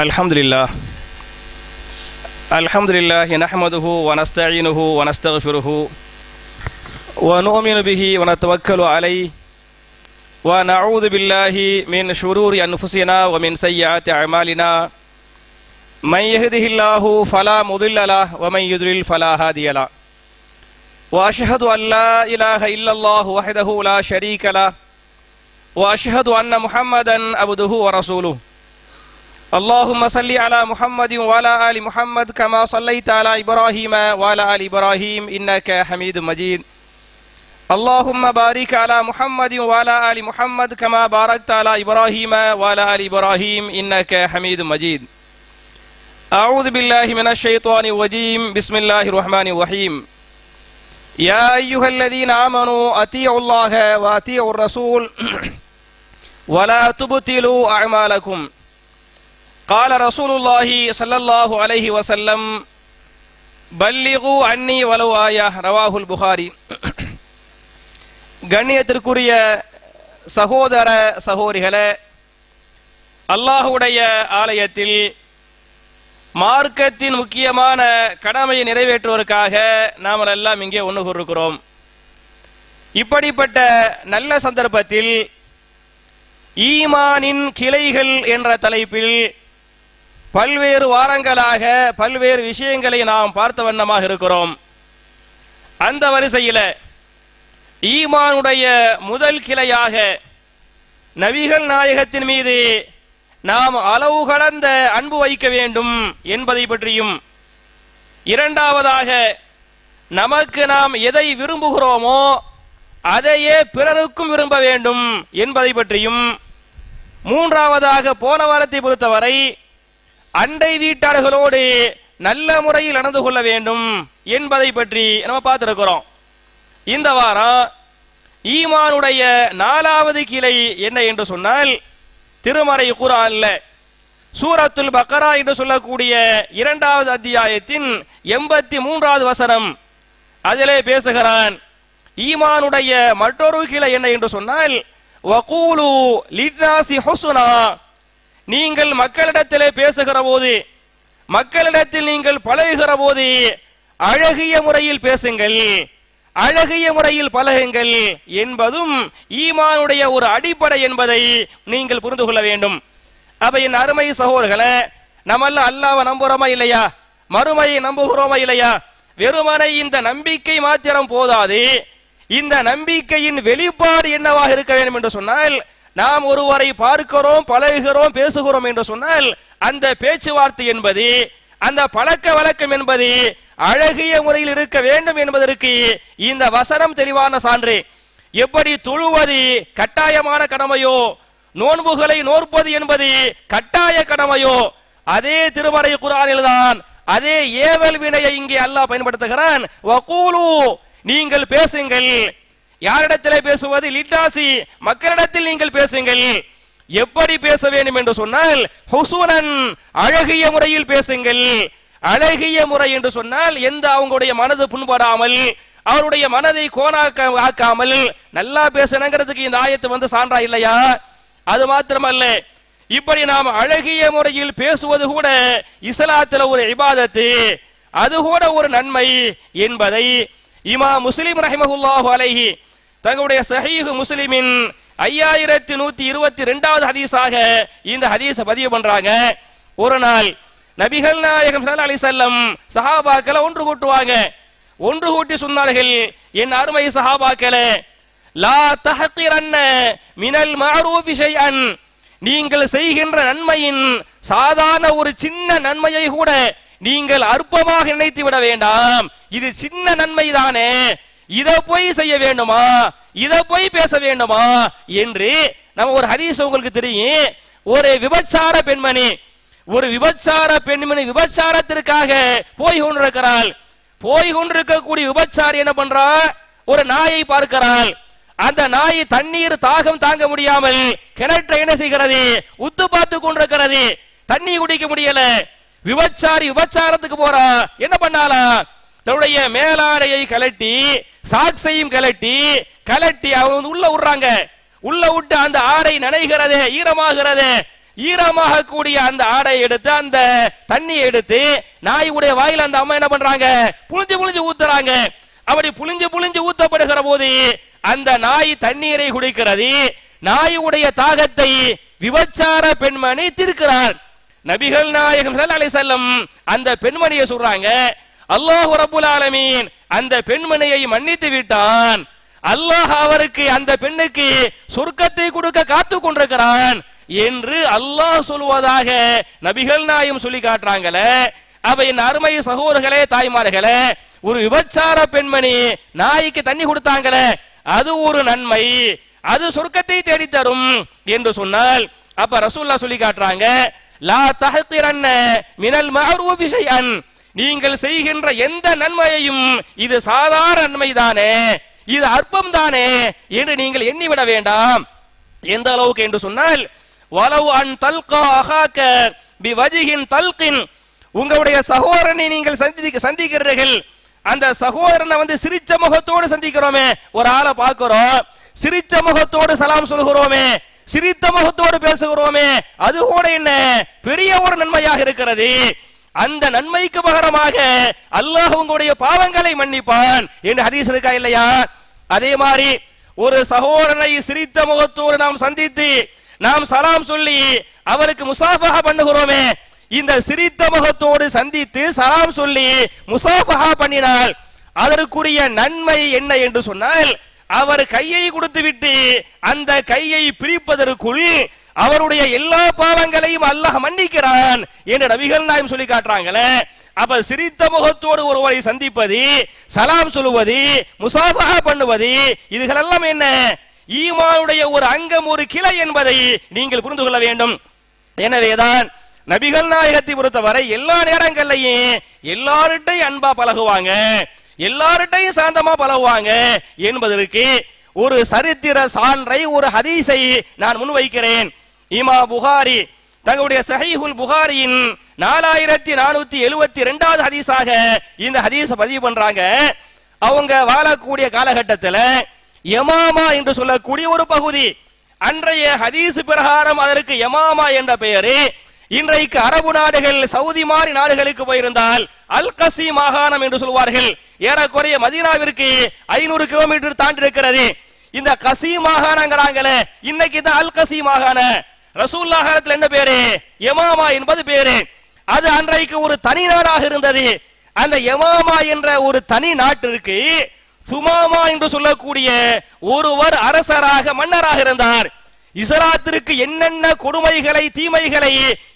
Alhamdulillah nahmaduhu wa nasta'inuhu wa nastaghfiruhu wa nu'minu bihi wa natawakkalu alayhi wa na'udhu billahi min shururi anfusina wa min sayyiati a'malina man yahdihillahu fala mudilla lahu wa man yudlil fala hadiya lahu wa ashhadu an la ilaha illallah wahdahu la sharika lahu wa ashhadu anna Muhammadan abduhu wa rasuluhu. Allahumma salli ala Muhammadin wa ala ali Muhammad kama sallaita ala Ibrahim wa ala ali Ibrahim innaka Hamidum Majid. Allahumma barik ala Muhammadin wa ala ali Muhammad kama barakta ala Ibrahim wa ala ali Ibrahim innaka Hamidum Majid. A'udhu billahi minash shaitanir rajim. Bismillahir rahmanir rahim. Ya ayyuhalladhina amanu atii'u Allaha wa atii'u ar-rasul wa la tubtilu a'malakum. Qala Rasulullah sallallahu alaihi wasallam பல்லிகு அன்னி வலவு ஆயா ரவாஹுல் புகாரி. கண்ணியத்திற்குரிய சகோதர சகோதரிகளே, அல்லாஹுடைய ஆலயத்தில் மார்க்கத்தின் முக்கியமான கடமையை நிறைவேற்றுவதற்காக நாம் எல்லாம் இங்கே ஒன்று கூறுகிறோம். இப்படிப்பட்ட நல்ல சந்தர்ப்பத்தில் ஈமானின் கிளைகள் என்ற தலைப்பில் பல்வேறு வாரங்களாக பல்வேறு விஷயங்களை நாம் பார்த்த வண்ணமாக இருக்கிறோம். அந்த வரிசையில் ஈமானுடைய முதல் கிளையாக நபிகள் நாயகத்தின் மீது நாம் அளவு கடந்த அன்பு வைக்க வேண்டும் என்பதை பற்றியும், இரண்டாவதாக நமக்கு நாம் எதை விரும்புகிறோமோ அதையே பிறருக்கும் விரும்ப வேண்டும் என்பதை பற்றியும், மூன்றாவதாக போன வாரத்தை பொறுத்தவரை அண்டை வீட்டாளர்களோடு நல்ல முறையில் நடந்து கொள்ள வேண்டும் என்பதை பற்றி நம்ம பார்த்திருக்கிறோம். இந்த வாரம் ஈமானுடைய நாலாவது கிளை என்ன என்று சொன்னால், திருமறை குர்ஆன்ல சூரத்துல் பக்ரா என்று சொல்லக்கூடிய 2வது அத்தியாயத்தின் 83வது வசனம், அதிலே பேசுகிறான். ஈமானுடைய மற்றொரு கிளை என்ன என்று சொன்னால், வகூலு லின்னாசி ஹுஸ்னா, நீங்கள் மக்களிடத்திலே பேசுகிற போது, மக்களிடத்தில் நீங்கள் பழகுகிற போது அழகிய முறையில் பேசுங்கள், அழகிய முறையில் பழகுங்கள் என்பதும் ஈமானுடைய ஒரு அடிப்படை என்பதை நீங்கள் புரிந்து கொள்ள வேண்டும். அப்ப என் அருமை சகோதரர்களே, நம்மல்ல அல்லாஹ்வை நம்புறோமா இல்லையா, மறுமையை நம்புகிறோமா இல்லையா? வெறுமனை இந்த நம்பிக்கை மாத்திரம் போதாது. இந்த நம்பிக்கையின் வெளிப்பாடு என்னவாக இருக்க வேண்டும் என்று சொன்னால், நாம் ஒருவரை பார்க்கிறோம், பழகுகிறோம், பேசுகிறோம் என்று சொன்னால் அந்த பேச்சுவார்த்தை என்பது, அந்த பழக்க வழக்கம் என்பது அழகிய முறையில் இருக்க வேண்டும் என்பதற்கு இந்த வசனம் தெளிவான சான்று. எப்படி தொழுவது கட்டாயமான கடமையோ, நோன்புகளை நோற்பது என்பது கட்டாய கடமையோ, அதே திருமறை குர்ஆனில் தான் அதே ஏவல் வினையை இங்கே அல்லாஹ் பயன்படுத்துகிறான். வகூலு, நீங்கள் பேசுங்கள். யாரிடத்திலே பேசுவது? லின்னாசி, மக்களிடத்தில் நீங்கள் பேசுங்கள். எப்படி பேச வேண்டும் என்று சொன்னால், ஹுசுனன், அழகிய முறையில் பேசுங்கள். அழகிய முறை என்று சொன்னால் எந்த அவங்களுடைய மனது புண்படாமல், அவருடைய மனதை கோணாக்காமல் நல்லா பேசணுங்கிறதுக்கு இந்த ஆயத்து வந்து சான்றா இல்லையா? அது மாத்திரமல்ல, இப்படி நாம் அழகிய முறையில் பேசுவது கூட இஸ்லாத்தில் ஒரு இபாதத்து, அது கூட ஒரு நன்மை என்பதை இமாம் முஸ்லிம் ரஹிமஹுல்லாஹு அலைஹி தங்களுடைய சஹீஹ் முஸ்லிமின் 5122வது ஹதீஸாக இந்த ஹதீஸை பதிவு பண்றாங்க. ஒரு நாள் நபிகள் நாயகம் ஸல்லல்லாஹு அலைஹி வஸல்லம் சஹாபாக்களை ஒன்று கூட்டுவாங்க. ஒன்று கூட்டி சொன்னார்கள், என் அருமை சஹாபாக்களே, லா தஹ்கிரன்ன மினல் மஅரூஃபி ஷைஅன், நீங்கள் செய்கின்ற நன்மையின் சாதாரண ஒரு சின்ன நன்மையை கூட நீங்கள் அற்பமாக நினைத்து விட வேண்டாம். இது சின்ன நன்மை தானே, இதை போய் செய்ய வேண்டுமா, இதை போய் பேச வேண்டுமா என்று நம்ம ஒரு ஹதீஸ் உங்களுக்கு தெரியும். ஒரு விபச்சார பெண்மணி, ஒரு விபச்சார பெண்மணி விபச்சாரத்திற்காக போய் கொண்டிருக்கிறாள். போய் கொண்டிருக்கக்கூடிய விபச்சாரி என்ன பண்றா, ஒரு நாயை பார்க்கிறாள். அந்த நாய் தண்ணீர் தாகம் தாங்க முடியாமல் கிணற்றை என்ன செய்கிறது, உத்து பார்த்து கொண்டிருக்கிறது. தண்ணி குடிக்க முடியல. விபச்சாரி விபச்சாரத்துக்கு போறா. என்ன பண்ணாலா, தன்னுடைய மேலாடையை கலட்டி, சாக்ஸையும் கலட்டி அவங்க உள்ள விடுறாங்க. உள்ள விட்டு அந்த ஆடை நனைகிறது, ஈரமாகிறது. ஈரமாக கூடிய அந்த ஆடையை எடுத்து அந்த தண்ணியை எடுத்து நாயுடைய வாயில அந்த அம்மா என்ன பண்றாங்க, புளிஞ்சு புளிஞ்சு ஊத்துறாங்க. அப்படி புளிஞ்சு புளிஞ்சு ஊத்தப்படுகிற போது அந்த நாய் தண்ணீரை குடிக்கிறது. நாயுடைய தாகத்தை விபச்சார பெண்மணி தீர்க்கிறார். நபிகள் நாயகம் ஸல்லல்லாஹு அலைஹி வஸல்லம் அந்த பெண்மணியை சொல்றாங்க, அல்லாஹ் ரப்பல் ஆலமீன் அந்த பெண்மணியை மன்னித்து விட்டான். அல்லாஹ் அவருக்கு அந்த பெண்ணுக்கு சொர்க்கத்தை கொடுக்க காத்து கொண்டிருக்கிறான் என்று அல்லாஹ் சொல்வதாக நபிகள் நாயகம் சொல்லி காட்டுறாங்களே. அவை அருமை சகோதரர்களே, தாய்மார்களே, ஒரு விபச்சார பெண்மணி நாய்க்கு தண்ணி கொடுத்தாங்களே, அது ஒரு நன்மை, அது சொர்க்கத்தை தேடி தரும் என்று சொன்னால், அப்ப ரசூலுல்லாஹ் சொல்லி காட்டுறாங்க, லா தஹ்கிரன்ன மினல் மஅரூஃபி ஷைஅன், நீங்கள் செய்கின்ற எந்த நன்மையையும் இது சாதாரண நன்மைதானே, இது அற்பம் தானே என்று நீங்கள் எண்ணிவிட வேண்டாம். எந்த அளவுக்கு என்று சொன்னால், வலவ் அன் தல்கா அஹாக பிவஜிஹின் தல்கின், உங்களுடைய சகோதரனை நீங்கள் சந்திக்கிறீர்கள், அந்த சகோதரனை வந்து சிரிச்ச முகத்தோடு சந்திக்கிறோமே, ஒரு ஆளை பார்க்கிறோம், சிரிச்ச முகத்தோடு சலாம் சொல்கிறோமே, சிரித்த முகத்தோடு பேசுகிறோமே, அது கூட என்ன பெரிய ஒரு நன்மையாக இருக்கிறது. அந்த நன்மைக்கு பகரமாக அல்லாஹ் உங்களுடைய பாவங்களை மன்னிப்பான் என்று ஹதீஸ் இருக்கா இல்லையா? அதே மாதிரி ஒரு சகோதரனை சிரித்த முகத்தோடு நாம் சந்தித்து நாம் சலாம் சொல்லி அவருக்கு முசாஃபஹா பண்ணுகிறோமே, இந்த சிரித்த முகத்தோடு சந்தித்து சலாம் சொல்லி முசாஃபஹா பண்ணினால் அதற்குரிய நன்மை என்ன என்று சொன்னால், அவர் கையை கொடுத்து விட்டு அந்த கையை பிரிப்பதற்குள் அவருடைய எல்லா பாவங்களையும் அல்லாஹ் மன்னிக்கிறான் என்று நபிகள் நாயகம் சொல்லி காட்டுறாங்களே. அப்ப சிரித்த முகத்தோடு ஒருவரை சந்திப்பது, சலாம் சொல்லுவது, முசாஃபஹா பண்ணுவது, இதுகளெல்லாம் என்ன ஈமானுடைய ஒரு அங்கம், ஒரு கிளை என்பதை நீங்கள் புரிந்து கொள்ள வேண்டும். எனவேதான் நபிகள் நாயகத்தை பொறுத்தவரை எல்லா நேரங்கள்லையும் எல்லார்ட்டையும் அன்பா பழகுவாங்க, எல்லார்ட்டையும் சாந்தமா பழகுவாங்க என்பதற்கு ஒரு சரித்திர சான்றை, ஒரு ஹதீஸை நான் முன்வைக்கிறேன். இமா புகாரி தங்களுடைய சஹீஹுல் புகாரியின் 4472வது ஹதீஸாக இந்த ஹதீஸை பதிவு பண்றாங்க. அவங்க வாழக்கூடிய காலகட்டத்தில் யமாமா என்று சொல்லக்கூடிய ஒரு பகுதி, அன்றைய ஹதீஸ் பிரகாரம் அதற்கு யமாமா என்ற பெயரு. இன்றைக்கு அரபு நாடுகள், சவுதி மாதிரி நாடுகளுக்கு போயிருந்தால் அல் கசி மாகாணம் என்று சொல்வார்கள். ஏறக்குறைய மதீனாவிற்கு 500 கிலோமீட்டர் தாண்டி இருக்கிறது. இந்த கசி மாகாணங்கிறாங்களே, இன்னைக்கு தான் அல் கசி மாகாண. ரசூலுல்லாஹ் காலத்துல என்ன பேரு? யமாமா என்பது பேரு. அது அன்றைக்கு ஒரு தனி நாடாக இருந்தது. அந்த யமாமா என்ற ஒரு தனி நாட்டிற்கு சுமாமா என்று சொல்லக்கூடிய ஒருவர் அரசராக, மன்னராக இருந்தார். இஸ்லாத்திற்கு என்னென்ன கொடுமைகளை, தீமைகளை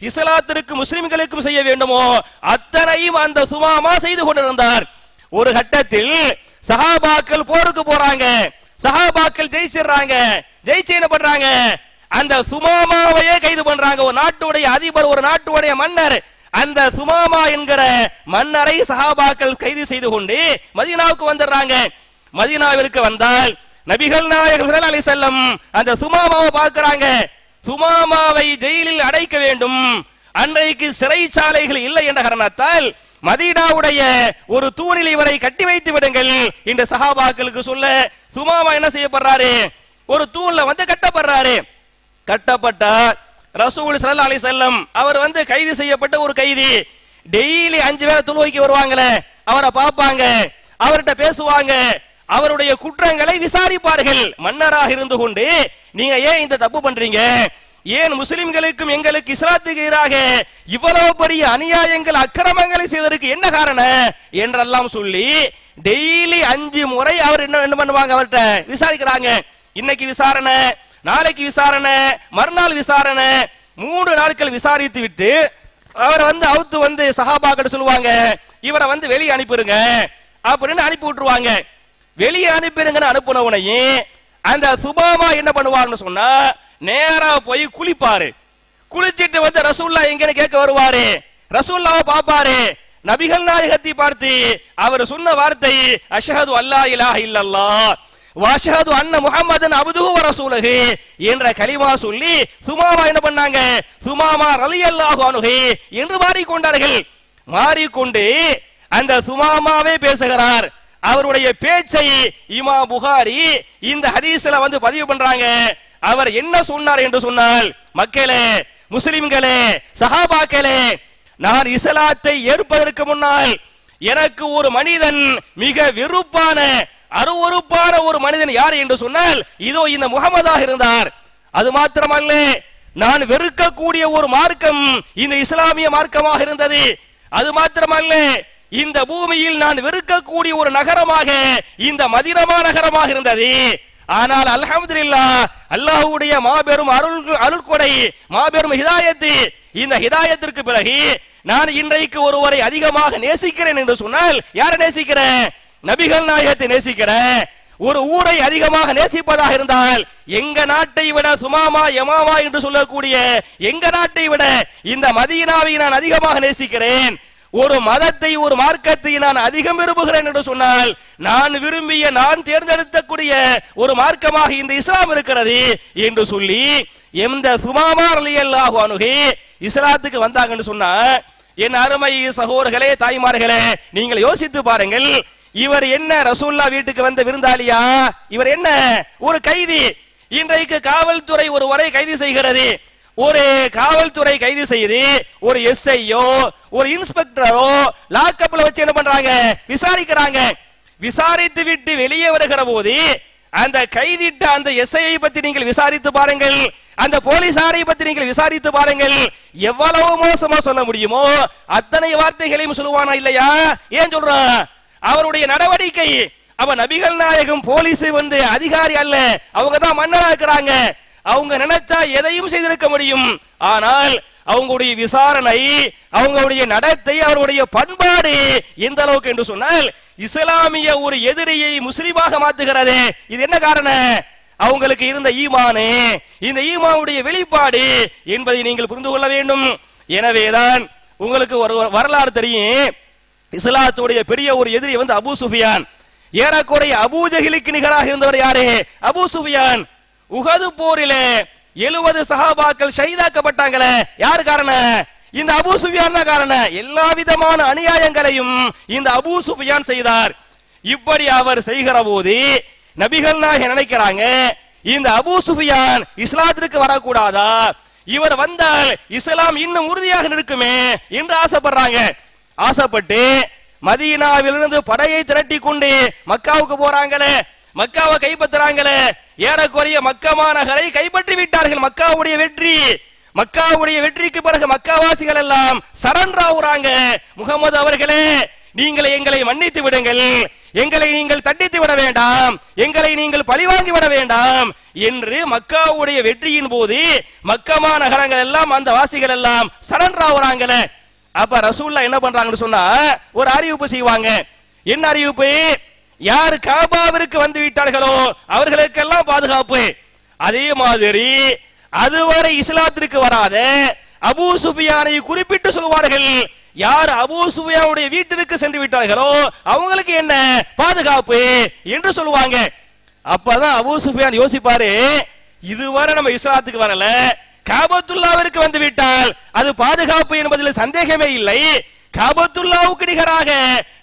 இஸ்லாத்திற்கு முஸ்லிம்களுக்கும் செய்ய வேண்டுமோ அத்தனையும் அந்த சுமாமா செய்து கொண்டிருந்தார். ஒரு கட்டத்தில் சஹாபாக்கள் போருக்கு போறாங்க, சஹாபாக்கள் ஜெயிச்சிடுறாங்க. ஜெயிச்சு என்ன பண்றாங்க? அந்த சுமாமாவையே கைது பண்றாங்க. ஒரு நாட்டுடைய அதிபர், ஒரு நாட்டுடைய மன்னர், அந்த சுமாமா என்கிற மன்னரை சஹாபாக்கள் கைது செய்து கொண்டு மதீனாவுக்கு வந்துடுறாங்க. மதீனாவிற்கு வந்தால் நபிகள் நாயகம் ஸல்லல்லாஹு அலைஹி வஸல்லம் அந்த சுமாமாவை பார்க்கிறாங்க. சுமாமாவை ஜெயிலில் அடைக்க வேண்டும், அன்றைக்கு சிறைச்சாலைகள் இல்லை என்ற காரணத்தால் மதீனாவுடைய ஒரு தூணில் இவரை கட்டி வைத்து விடுங்கள் இந்த சஹாபாக்களுக்கு சொல்ல, சுமாமா என்ன செய்யப்படுறாரு? ஒரு தூண்ல வந்து கட்டப்படுறாரு. கட்டப்பட்டார். ரசூல் ஸல்லல்லாஹு அலைஹி வஸல்லம் அவர் வந்து கைது செய்யப்பட்ட ஒரு கைதி. டெய்லி 5 பேர் தொழுகைக்கு வருவாங்களே, அவரை பார்ப்பாங்க, அவர்கிட்ட பேசுவாங்க, அவருடைய குற்றங்களை விசாரிப்பார்கள். மன்னராக இருந்து கொண்டு நீங்க ஏன் இந்த தப்பு பண்றீங்க, ஏன் முஸ்லிம்களுக்கும் எங்களுக்கு இஸ்லாத்துக்கு எதிராக இவ்வளவு பெரிய அநியாயங்கள், அக்கிரமங்களை செய்வதற்கு என்ன காரணம் என்றெல்லாம் சொல்லி டெய்லி 5 முறை அவர் என்ன பண்ணுவாங்க, அவர்கிட்ட விசாரிக்கிறாங்க. இன்னைக்கு விசாரணை, நாளைக்கு விசாரணை, மறுநாள் விசாரணை, 3 நாட்கள் விசாரித்து விட்டு அவரை வந்து அவுத்து வந்து சஹாபாக்கிட்ட சொல்லுவாங்க, இவரை வந்து வெளியே அனுப்பிடுங்க அப்படின்னு அனுப்பி விட்டுருவாங்க. வெளியே அனுப்பிடுங்கன்னு அனுப்பின உடனே அந்த சுபாமா என்ன பண்ணுவாருன்னு சொன்னா, நேரா போய் குளிப்பாரு. குளிச்சிட்டு வந்து ரசூல்லா எங்கன்னு கேட்க வருவாரு. ரசூல்லாவை பார்ப்பாரு. நபிகள் நாயகத்தை பார்த்து அவர் சொன்ன வார்த்தை அஷ்ஹது அல்லா இலாஹ இல்லல்லாஹ் வ அஷ்ஹது அன்ன முஹம்மதன் அப்துஹு வ ரசூலுஹு என்ற கலிமா சொல்லி சுமாமா என்ன பண்ணாங்க, சுமாமா ரலியல்லாஹு அன்ஹு என்று மாறிக்கொண்டார்கள். மாறிக்கொண்டு அந்த சுமாமாவே பேசுகிறார். அவருடைய பேச்சை இமாம் புகாரி இந்த ஹதீஸ்ல வந்து பதிவு பண்றாங்க. அவர் என்ன சொன்னார் என்று சொன்னால், மக்களே, முஸ்லிம்களே, சஹாபாக்களே, நான் இஸ்லாத்தை ஏற்பதற்கு முன்னால் எனக்கு ஒரு மனிதன் மிக வெறுப்பான அருவருப்பான ஒரு மனிதன் யார் என்று சொன்னால் இதோ இந்த முகமதாக இருந்தார். அது மாத்திரமல்ல, நான் வெறுக்கக்கூடிய ஒரு மார்க்கம் இந்த இஸ்லாமிய மார்க்கமாக இருந்தது. அது மாத்திரமல்ல, இந்த பூமியில் நான் வெறுக்கக்கூடிய ஒரு நகரமாக இந்த மதீனா நகரமாக இருந்தது. ஆனால் அல்ஹம்துலில்லாஹ், அல்லாஹ்வுடைய மாபெரும் அருள்கொடை, மாபெரும் ஹிதாயத்து, இந்த ஹிதாயத்திற்கு பிறகு நான் இன்றைக்கு ஒருவரை அதிகமாக நேசிக்கிறேன் என்று சொன்னால் யாரை நேசிக்கிறேன்? நபிகள் நாயகத்தை நேசிக்கிறேன். ஒரு ஊரை அதிகமாக நேசிப்பதாக இருந்தால் எங்க நாட்டை விட சுமாமா யமாமா என்று சொல்லக்கூடிய எங்க நாட்டை விட இந்த மதீனாவை நான் அதிகமாக நேசிக்கிறேன். ஒரு மதத்தை, ஒரு மார்க்கத்தை நான் அதிகம் விரும்புகிறேன் என்று சொன்னால் நான் விரும்பிய, நான் தேர்ந்தெடுக்கக்கூடிய ஒரு மார்க்கமாக இந்த இஸ்லாம் இருக்கிறது என்று சொல்லி எந்த சுமாமா ரலியல்லாஹு அன்ஹு இஸ்லாத்துக்கு வந்தாங்கன்னு சொன்னா, என் அருமை சகோதரர்களே, தாய்மார்களே, நீங்கள் யோசித்து பாருங்கள். இவர் என்ன ரசூல்லா வீட்டுக்கு வந்த விருந்தாளியா? இவர் என்ன ஒரு கைதி. இன்றைக்கு காவல்துறை ஒருவரை கைது செய்கிறது. ஒரு காவல்துறை கைது செய்து ஒரு எஸ்ஐயோ ஒரு இன்ஸ்பெக்டரோ லாக்கப்ல வச்சு என்ன பண்றாங்க? விசாரிக்கிறாங்க. விசாரித்து விட்டு வெளியே வருகிற போது அந்த கைதிட்ட அந்த எஸ்ஐயை பத்தி நீங்கள் விசாரித்து பாருங்கள், அந்த போலீசாரை பத்தி நீங்கள் விசாரித்து பாருங்கள். எவ்வளவு மோசமா சொல்ல முடியுமோ அத்தனை வார்த்தைகளையும் சொல்லுவானா இல்லையா? ஏன் சொல்றான்? அவருடைய நடவடிக்கை. அவன் நபிகள் நாயகம் போலீஸ் அதிகாரி அல்ல, அவங்க தான் மன்னரா இருக்கிறாங்க. அவங்க நினைச்சா எதையும் செய்திருக்க முடியும். ஆனால் அவங்களுடைய விசாரணை, அவங்களுடைய நடத்தை, அவருடைய பண்பாடு எந்த அளவுக்கு என்று சொன்னால் இஸ்லாமிய ஒரு எதிரியை முஸ்லிமாக மாத்துகிறது. இது என்ன காரணம்? அவங்களுக்கு இருந்த ஈமானு, இந்த ஈமானுடைய வெளிப்பாடு என்பதை நீங்கள் புரிந்து கொள்ள வேண்டும். எனவேதான் உங்களுக்கு ஒரு வரலாறு தெரியும். இஸ்லாத்துடைய பெரிய ஒரு எதிரி அபூ சுஃபியான். ஏறக்குறைய அபூ ஜஹிலுக்கு நிகராக இருந்தவர் யாரு? அபூ சுஃபியான். உஹது போரிலே 70 சஹாபாக்கள் ஷஹீதாக்கப்பட்டாங்களே, யார் காரணம்? இந்த அபூ சுஃபியான் தான் காரணம். எல்லா விதமான அநியாயங்களையும் இந்த அபூ சுஃபியான் செய்தார். இப்படி அவர் செய்கிற போது நபிகள் நாயகம் நினைக்கிறாங்க, இந்த அபூ சுஃபியான் இஸ்லாத்திற்கு வரக்கூடாதா? இவர் வந்தால் இஸ்லாம் இன்னும் உறுதியாக இருக்குமே என்று ஆசைப்படுறாங்க. ஆசைப்பட்டு மதீனாவிலிருந்து படையை திரட்டி கொண்டு மக்காவுக்கு போறாங்களே, மக்காவை கைப்பற்றுறாங்களே. ஏறக்குறைய மக்கா நகரை கைப்பற்றி விட்டார்கள். மக்காவுடைய வெற்றி, மக்காவுடைய வெற்றிக்கு பிறகு மக்காவாசிகள் எல்லாம் சரண்டர் ஆகுறாங்க. முகமது அவர்களே, நீங்கள் எங்களை மன்னித்து விடுங்கள், எங்களை நீங்கள் தண்டித்து விட வேண்டாம், எங்களை நீங்கள் பழிவாங்கி விட வேண்டாம் என்று மக்காவுடைய வெற்றியின் போது மக்கமா நகரங்கள் எல்லாம், அந்த வாசிகள் எல்லாம் சரண்டர் ஆகுறாங்களே. அப்ப ரசூல்லா என்ன பண்றாங்கன்னு சொன்னா ஒரு அறிவிப்பு செய்வாங்க. என்ன அறிவிப்பு? யார் காபாவிற்கு வந்து விட்டார்களோ அவர்களுக்கெல்லாம் பாதுகாப்பு. அதே மாதிரி அதுவரை இஸ்லாத்திற்கு வராத அபூ சுஃபியானை குறிப்பிட்டு சொல்வார்கள். யார் அபூ சுஃபியானுடைய வீட்டிற்கு சென்று விட்டார்களோ அவங்களுக்கு என்ன பாதுகாப்பு என்று சொல்லுவாங்க. அப்பதான் அபூ சுஃபியான் யோசிப்பாரு, இதுவரை நம்ம இஸ்லாத்துக்கு வரல, காபத்துல்லாவிற்கு வந்து விட்டால் அது பாதுகாப்பு என்பதில் சந்தேகமே இல்லை. காபத்துல்லாவுக்கு நிகராக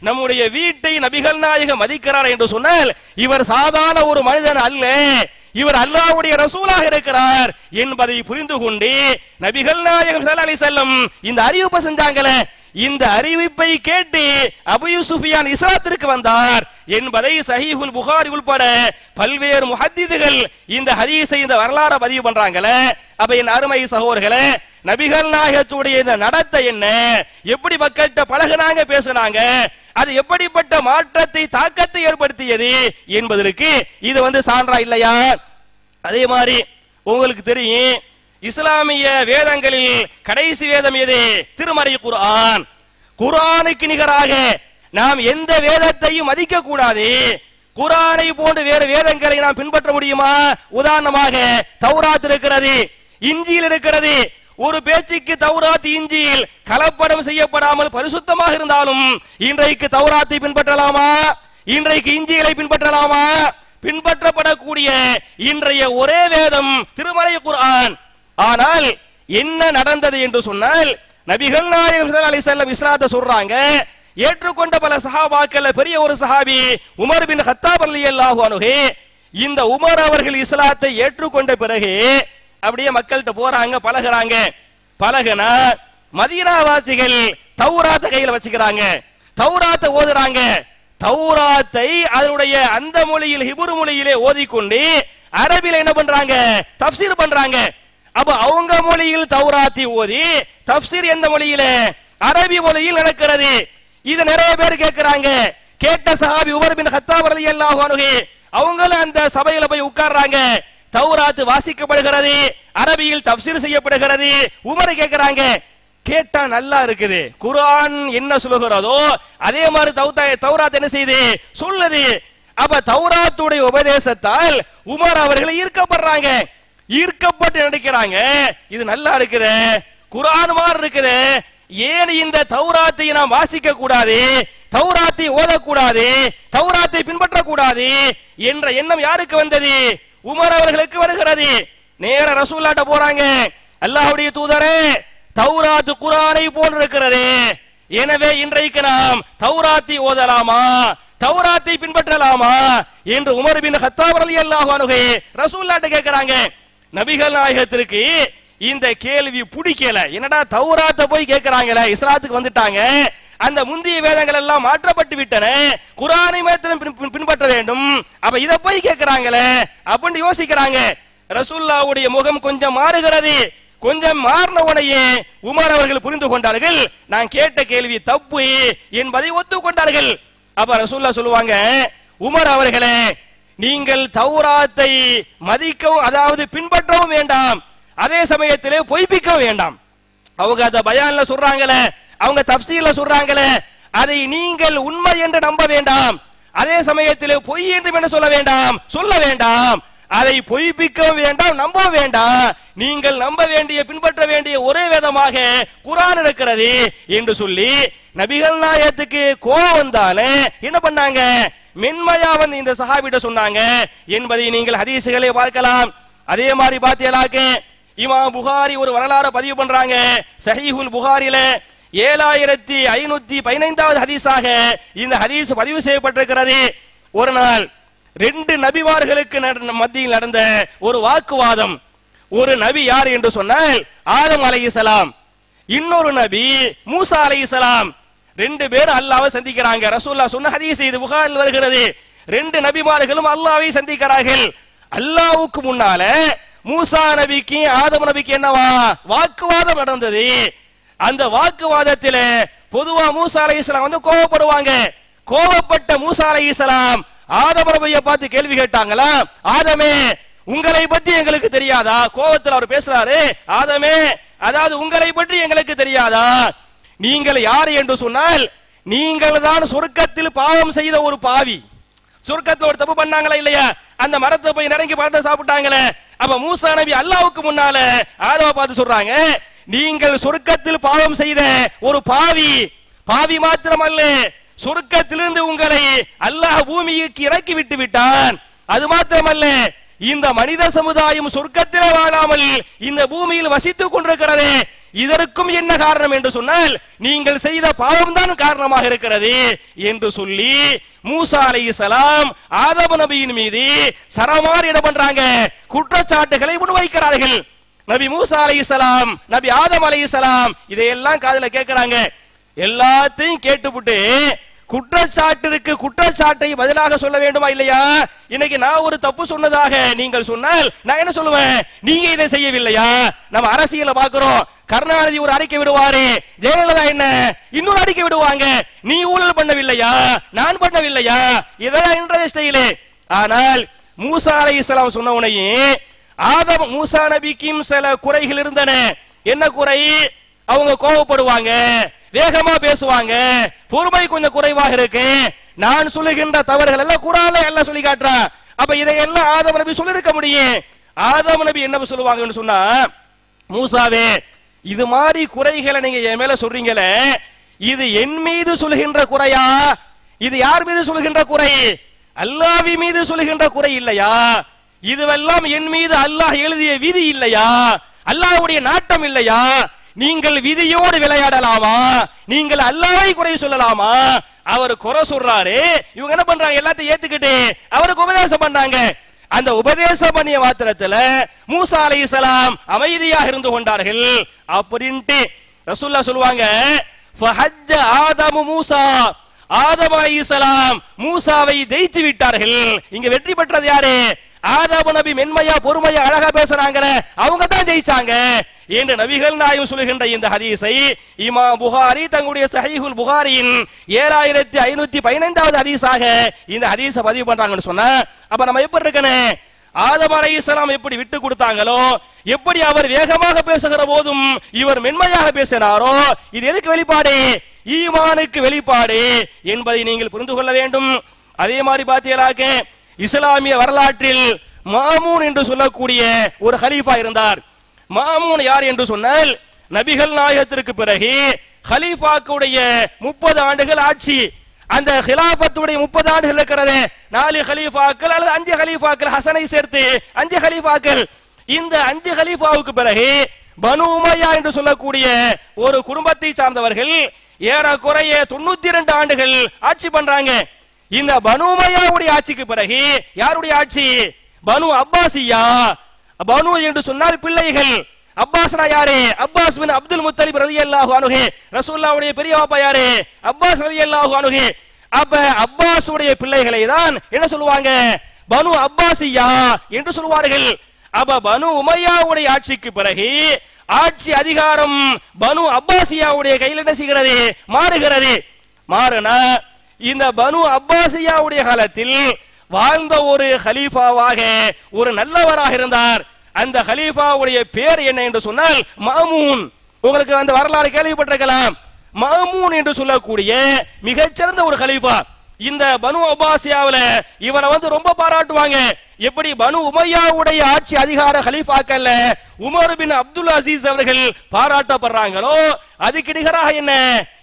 நம்முடைய வீட்டை நபிகள் நாயகம் மதிக்கிறார் என்று சொன்னால் இவர் சாதாரண ஒரு மனிதன் அல்ல, இவர் அல்லாஹ்வுடைய ரசூலாக இருக்கிறார் என்பதை புரிந்து கொண்டு நபிகள் நாயகம் ஸல்லல்லாஹு அலைஹி வஸல்லம் இந்த அறிவிப்பை செஞ்சாங்களே, இந்த அறிவிப்பை கேட்டு அபூ சுஃபியான் இஸ்லாத்திற்கு வந்தார் என்பதை சஹீஹுல் புகாரி உள்பட பல்வேறு முஹத்திதுகள் இந்த ஹதீஸை, இந்த வரலாறை பதிவு பண்றாங்களே. அப்ப என் அருமை சகோதரர்களே, நபிகள் நாயகத்துடைய இந்த நடத்தை என்ன, எப்படி மக்கள்கிட்ட பழகுனாங்க, பேசுனாங்க, அது எப்படிப்பட்ட மாற்றத்தை, தாக்கத்தை ஏற்படுத்தியது என்பதற்கு இது சான்றா இல்லையா? அதே மாதிரி உங்களுக்கு தெரியும், இஸ்லாமிய வேதங்களில் கடைசி வேதம் எது? திருமறை குர்ஆன். குர்ஆனுக்கு நிகராக நாம் எந்த வேதத்தையும் மதிக்க கூடாது. குர்ஆனை போன்று வேறு வேதங்களை நாம் பின்பற்ற முடியுமா? உதாரணமாக தௌராத் இருக்கிறது, இஞ்சில் இருக்கிறது. ஒரு பேச்சுக்கு தௌராத், இஞ்சில் கலப்படம் செய்யப்படாமல் பரிசுத்தமாக இருந்தாலும் இன்றைக்கு தௌராத்தை பின்பற்றலாமா? இன்றைக்கு இஞ்சிலை பின்பற்றலாமா? பின்பற்றப்படக்கூடிய இன்றைய ஒரே வேதம் திருமறை குர்ஆன். ஆனால் என்ன நடந்தது என்று சொன்னால், நபிகள் நாயகம் ஸல்லல்லாஹு அலைஹி வஸல்லம் இஸ்லாத்தை சொல்றாங்க. ஏற்றுக்கொண்ட பல சஹாபாக்கள், பெரிய ஒரு சஹாபி உமர் பின் கத்தாப் ரலியல்லாஹு அன்ஹு, இந்த உமர் அவர்கள் இஸ்லாத்தை ஏற்றுக்கொண்ட பிறகு அப்படியே மக்கள்கிட்ட போறாங்க, பழகுறாங்க. பழகுனா மதீனாவாசிகள் தௌராத்தை கையில வச்சுக்கிறாங்க, தௌராத்தை ஓதுறாங்க. தௌராத்தை அதனுடைய அந்த மொழியில் ஹிப்ரு மொழியிலே ஓதிக்கொண்டு அரபில என்ன பண்றாங்க, தஃப்சீர் பண்றாங்க. அப்ப அவங்க மொழியில் தௌராத்தி ஓதி தஃப்சீர் எந்த மொழியில, அரபி மொழியில் நடக்கிறது. இது நிறைய பேர் கேட்கிறாங்க. கேட்ட சஹாபி உமர் பின் கத்தாப் ரலியல்லாஹு அன்ஹு அவங்களும் அந்த சபையில போய் உட்கார்றாங்க. தௌராத் வாசிக்கப்படுகிறது, அரபியில் தஃப்சீர் செய்யப்படுகிறது. உமர் கேட்கிறாங்க, கேட்டா நல்லா இருக்குது, குர்ஆன் என்ன சொல்லுகிறதோ அதே மாதிரி தௌராத் என்ன செய்யுது சொல்லுது. அப்ப தௌராத்துடைய உபதேசத்தால் உமர் அவர்களை ஈர்க்கப்படுறாங்க. ஈர்க்கப்பட்டு நடிக்கிறாங்க, இது நல்லா இருக்குது, குர்ஆன் மாதிரி இருக்குது, ஏன் இந்த தௌராத்தை நாம் வாசிக்க கூடாது, தௌராத்தை ஓதக்கூடாது, தௌராத்தை பின்பற்றக்கூடாது என்ற எண்ணம் யாருக்கு வந்தது? உமர் அவர்களுக்கு வருகிறது. நேர ரசூலுல்லாஹ்ட்ட போறாங்க, அல்லாஹ்வுடைய தூதரே, தௌராத் குர்ஆனை போன்று இருக்கிறது, எனவே இன்றைக்கு நாம் தௌராத்தை ஓதலாமா, தௌராத்தை பின்பற்றலாமா என்று உமர் பின் கத்தாப் ரலியல்லாஹு அன்ஹு ரசூலுல்லாஹ்ட்ட கேக்குறாங்க. நபிகள் நாயகத்திற்கு இந்த கேள்வி பிடிக்கல. என்னடா தௌராத்தை போய் கேட்கிறாங்களே, இஸ்லாத்துக்கு வந்துட்டாங்க, அந்த முந்தைய வேதங்கள் எல்லாம் மாற்றப்பட்டு விட்டன, குர்ஆனை மாத்திரம் பின்பற்ற வேண்டும், அப்ப இத போய் கேட்கிறாங்களே அப்படின்னு யோசிக்கிறாங்க. ரசூலுல்லாஹ்வுடைய முகம் கொஞ்சம் மாறுகிறது. கொஞ்சம் மாறின உடனே உமர் அவர்கள் புரிந்து கொண்டார்கள், நான் கேட்ட கேள்வி தப்பு என்பதை ஒத்துக்கொண்டார்கள். அப்ப ரசூலுல்லாஹ் சொல்லுவாங்க, உமர் அவர்களே, நீங்கள் தௌராத்தை மதிக்கவும் அதாவது பின்பற்றவும் வேண்டாம், அதே சமயத்திலே பொய்ப்பிக்க வேண்டாம். அவங்க அந்த பயான்ல சொல்றாங்களே, அவங்க தஃப்சீர்ல சொல்றாங்களே, அதை நீங்கள் உண்மை என்று நம்ப வேண்டாம், அதே சமயத்திலே பொய் என்று என்ன சொல்ல வேண்டாம், சொல்ல வேண்டாம். அதை பொய்ப்பிக்க வேண்டாம், நம்ப வேண்டாம். நீங்கள் நம்ப வேண்டிய பின்பற்ற வேண்டிய ஒரே வேதமாக குர்ஆன் இருக்கிறது என்று சொல்லி நபிகள் நாயகத்துக்கு கோபம் வந்தாலே என்ன பண்ணாங்க, மென்மையா வந்து இந்த சஹாபிட்ட சொன்னாங்க என்பதை நீங்கள் ஹதீஸ்களை பார்க்கலாம். அதே மாதிரி பாத்தியலாக்க இமாம் புகாரி ஒரு வரலாறு பதிவு பண்றாங்க. சஹீஹுல் புகாரில 7515வது ஹதீஸாக இந்த ஹதீஸ் பதிவு செய்யப்பட்டிருக்கிறது. ஒரு நாள் ரெண்டு நபிமார்களுக்கு மத்தியில் நடந்த ஒரு வாக்குவாதம். ஒரு நபி யார் என்று சொன்னால் ஆதம் அலைஹிஸ்ஸலாம், இன்னொரு நபி மூசா அலைஹிஸ்ஸலாம். ரெண்டு பேரும் அல்லாஹ்வை சந்திக்கிறாங்க. ரசூலுல்லாஹ் சொன்ன ஹதீஸ் இது புகாரில் வருகிறது. ரெண்டு நபிமார்களும் அல்லாஹ்வை சந்திக்கிறார்கள். அல்லாஹ்வுக்கு முன்னால மூசா நபிக்கு ஆதம் நபிக்கு என்னவா வாக்குவாதம் நடந்தது. அந்த வாக்குவாதத்தில் பொதுவா மூசா அலைஹிஸ்ஸலாம் வந்து கோபப்படுவாங்க. கோபப்பட்ட மூசா அலைஹிஸ்ஸலாம் ஆதம் நபியை பார்த்து கேள்வி கேட்டாங்களா, ஆதமே உங்களை பத்தி எங்களுக்கு தெரியாதா? கோபத்தில் அவர் பேசுறாரு, ஆதமே அதாவது உங்களை பற்றி எங்களுக்கு தெரியாதா? நீங்கள் யார் என்று சொன்னால் நீங்கள் தான் சொர்க்கத்தில் பாவம் செய்த ஒரு பாவி. சொர்க்கத்தில் ஒரு தப்பு பண்ணாங்களா இல்லையா, அந்த மரத்தை போய் நெருங்கி பார்த்து சாப்பிட்டாங்களே. அப்ப மூசா நபி அல்லாஹ்வுக்கு முன்னால ஆதம பார்த்து சொல்றாங்க, நீங்கள் சொர்க்கத்தில் பாவம் செய்த ஒரு பாவி. பாவி மாத்திரமல்ல, சொர்க்கத்திலிருந்து உங்களை அல்லாஹ் பூமிக்கு இறக்கி விட்டு விட்டான். அது மாத்திரமல்ல, இந்த மனித சமுதாயம் சொர்க்கத்தில் வாழாமல் இந்த பூமியில் வசித்துக் கொண்டிருக்கிறது. இதற்கும் என்ன காரணம் என்று சொன்னால் நீங்கள் செய்த பாவம் தான் காரணமாக இருக்கிறது என்று சொல்லி மூசா அலைஹிஸ்ஸலாம் ஆதம் நபியின் மீது சரமாரி என்ன பண்றாங்க, குற்றச்சாட்டுகளை முன்வைக்கிறார்கள். நபி மூசா அலைஹிஸ்ஸலாம், நபி ஆதம் அலைஹிஸ்ஸலாம் இதையெல்லாம் காதுல கேட்கிறாங்க. எல்லாத்தையும் கேட்டுவிட்டு குற்றச்சாட்டிற்கு குற்றச்சாட்டை பதிலாக சொல்ல வேண்டுமா இல்லையா? இன்னைக்கு நான் ஒரு தப்பு சொன்னதாக நீங்கள் சொன்னால் நான் என்ன சொல்லுவேன், நீங்க இதை செய்யவில்லையா? நம்ம அரசியல பாக்குறோம், கருணாநிதி ஒரு அறிக்கை விடுவாரு, ஜெயலலிதா என்ன இன்னொரு அறிக்கை விடுவாங்க, நீ ஊழல் பண்ணவில்லையா, நான் பண்ணவில்லையா, இதெல்லாம் இன்றைய ஸ்டைலு. ஆனால் மூசா அலைஹிஸ்ஸலாம் சொன்ன உடனே ஆதம் மூசா நபிக்கும் சில குறைகள் இருந்தன. என்ன குறை? அவங்க கோபப்படுவாங்க, வேகமா பேசுவாங்க, பொறுமை கொஞ்சம் குறைவாக இருக்கு. நான் சொல்லுகின்ற தவறுகள் எல்லாம் குர்ஆன்ல எல்லாம் சொல்லி காட்டுறா. அப்ப இதையெல்லாம் ஆதம் நபி சொல்லிருக்க முடியும். ஆதம் நபி என்ன சொல்லுவாங்கன்னு சொன்னா, மூசாவே இது மாதிரி குறைகளை நீங்க என் மேல சொல்றீங்களே, இது என் மீது சொல்லுகின்ற குறையா, இது யார் மீது சொல்லுகின்ற குறை? அல்லாஹ் மீது சொல்லுகின்ற குறை இல்லையா? இதுவெல்லாம் என் மீது அல்லாஹ் எழுதிய விதி இல்லையா? அல்லாஹ்வுடைய நாட்டம் இல்லையா? நீங்கள் விதியோடு விளையாடலாமா? நீங்கள் அல்லாஹ்வை குறை சொல்லலாமா? அவர் குறை சொல்றாரு, இவங்க என்ன பண்றாங்க, எல்லாத்தையும் ஏத்துக்கிட்டு அவருக்கு உபதேசம் பண்றாங்க. அந்த உபதேசம் பண்ணிய மாத்திரத்துல மூசா அலைஹிஸ்ஸலாம் அமைதியாக இருந்து கொண்டார்கள். அப்படின்ட்டு ரசூலுல்லாஹ் சொல்லுவாங்க, ஃபஹஜ்ஜ ஆதமு மூசா, ஆதம் அலைஹிஸ்ஸலாம் மூசாவை ஜெயித்து விட்டார்கள். இங்க வெற்றி பெற்றது யாரு? ஆதம் நபி மென்மையா பொறுமையா அழகா பேசுறாங்களே, அவங்க தான் ஜெயிச்சாங்க என்று நபிகள் நாயகம் சொல்லுகின்ற இந்த ஹதீஸை இமாம் புகாரி தங்களுடைய சஹீஹுல் புகாரியின் 7515வது ஹதீஸாக இந்த ஹதீஸை பதிவு பண்றாங்கன்னு சொன்னா, அப்ப நம்ம எப்படி இருக்கணும்? ஆதம் அலைஹிஸ்ஸலாம் எப்படி விட்டு கொடுத்தாங்களோ, எப்படி அவர் வேகமாக பேசுகிற போதும் இவர் மென்மையாக பேசினாரோ, இது எதுக்கு வெளிப்பாடு? ஈமானுக்கு வெளிப்பாடு என்பதை நீங்கள் புரிந்து கொள்ள வேண்டும். அதே மாதிரி பாத்தீங்களாக்க இஸ்லாமிய வரலாற்றில் மாமூன் என்று சொல்லக்கூடிய ஒரு கலீஃபா இருந்தார். மாமூன் யார் என்று சொன்னால், நபிகள் நாயகத்திற்கு பிறகு கலீஃபாக்குடைய 30 ஆண்டுகள் ஆட்சி, அந்த ஹிலாஃபத்துடைய 30 ஆண்டுகள் இருக்கிறது. 4 கலீஃபாக்கள் அல்லது 5 கலீஃபாக்கள், ஹசனை சேர்த்து 5 கலீஃபாக்கள். இந்த 5 கலீஃபாவுக்கு பிறகு பனு உமையா என்று சொல்லக்கூடிய ஒரு குடும்பத்தை சார்ந்தவர்கள் ஏறக்குறைய 92 ஆண்டுகள் ஆட்சி பண்றாங்க. இந்த பனு உமையாவுடைய ஆட்சிக்கு பிறகு யாருடைய ஆட்சி? பனு அப்பாசியா. பனு என்று சொன்னால் பிள்ளைகள். அப்பாஸ்னா யாரு? அப்பாஸ் பின் அப்துல் முத்தலிப் ரலியல்லாஹு அன்ஹு. ரசூலுல்லாஹ்வுடைய பெரிய பாப்பா யாரு? அப்பாஸ் ரலியல்லாஹு அன்ஹு. அப்ப அப்பாஸ் உடைய பிள்ளைகளை தான் என்ன சொல்லுவாங்க? பனு அப்பாசியா என்று சொல்வார்கள். அப்ப பனு உமையாவுடைய ஆட்சிக்கு பிறகு ஆட்சி அதிகாரம் பனு அப்பாசியாவுடைய கையில் என்ன செய்கிறது? மாறுகிறது. மாறுனா இந்த பனு அப்பாசியாவுடைய காலத்தில் வாழ்ந்த ஒரு கலீஃபாவாக ஒரு நல்லவராக இருந்தார். அந்த கலீஃபாவுடைய பேர் என்ன என்று சொன்னால் மாமூன். உங்களுக்கு அந்த வரலாறு கேள்விப்பட்டிருக்கலாம். மாமூன் என்று சொல்லக்கூடிய மிகச்சிறந்த ஒரு கலீஃபா. இந்த பனு அப்பாசியாவுல இவரை ரொம்ப பாராட்டுவாங்க. எப்படி பனு உமையாவுடைய ஆட்சி அதிகார கலீஃபாக்கல்ல உமர் பின் அப்துல் அசீஸ் அவர்கள் பாராட்டப்படுறாங்களோ, அதுக்கு நிகராக என்ன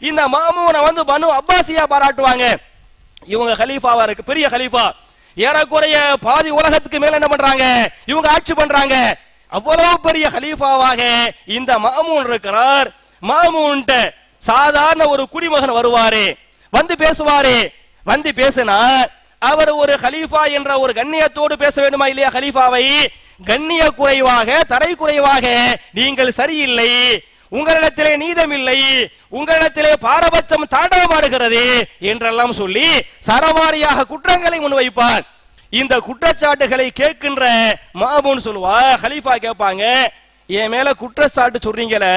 இந்த மாமூனை பனு அப்பாசியா பாராட்டுவாங்க. இவங்க கலீஃபாவா இருக்கு, பெரிய கலீஃபா. ஏறக்குறைய பாதி உலகத்துக்கு மேல என்ன பண்றாங்க? இவங்க ஆட்சி பண்றாங்க. அவ்வளவு பெரிய கலீஃபாவாக இந்த மாமூன் இருக்கிறார். மாமூன்ட்ட சாதாரண ஒரு குடிமகன் வருவாரு, பேசுவாரு. பேசினா அவர் ஒரு கலீஃபா என்ற ஒரு கண்ணியத்தோடு பேச வேண்டுமா இல்லையா? கலீஃபாவை கண்ணிய குறைவாக, தரை குறைவாக, நீங்கள் சரியில்லை, உங்களிடத்திலே நீதம் இல்லை, உங்களிடத்திலே பாரபட்சம் தாண்டவமாடுகிறது என்றெல்லாம் சொல்லி சரமாரியாக குற்றங்களை முன்வைப்பார். இந்த குற்றச்சாட்டுகளை கேட்கின்ற மாமூன் சொல்லுவா, கலீஃபா கேட்பாங்க, என் மேல குற்றச்சாட்டு சொல்றீங்களே,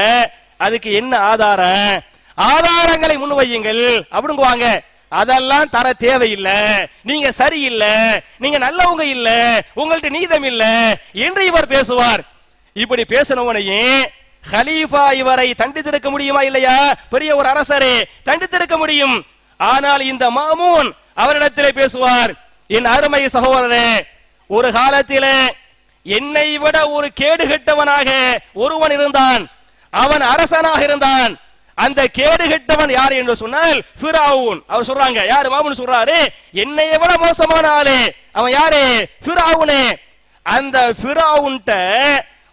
அதுக்கு என்ன ஆதாரம்? ஆதாரங்களை முன்வையுங்கள் அப்படிங்குவாங்க. அதெல்லாம் தர தேவையில்லை, நீங்க சரியில்லை, நீங்க நல்லவங்க இல்ல, உங்கள்ட்ட நீதம் இல்ல என்று இவர் பேசுவார். இப்படி பேசினவனையே கலீஃபா இவரை தண்டித்திருக்க முடியுமா இல்லையா? பெரிய ஒரு அரசரே தண்டித்திருக்க முடியும். ஆனால் இந்த மாமூன் அவரிடத்திலே பேசுவார், என் அருமை சகோதரரே, ஒரு காலத்திலே என்னை விட ஒரு கேடுகெட்டவனாக ஒருவன் இருந்தான். அவன் அரசனாக இருந்தான். அந்த கேடுகெட்டவன் யார் என்று சொன்னால் ஃபிரௌன். அவர் சொல்றாங்க, யாரு? மாமூன் சொல்றாரு, என்னை விட மோசமான ஆளு அவன் யாரு? ஃபிரௌன். அந்த ஃபிரௌன்ட்ட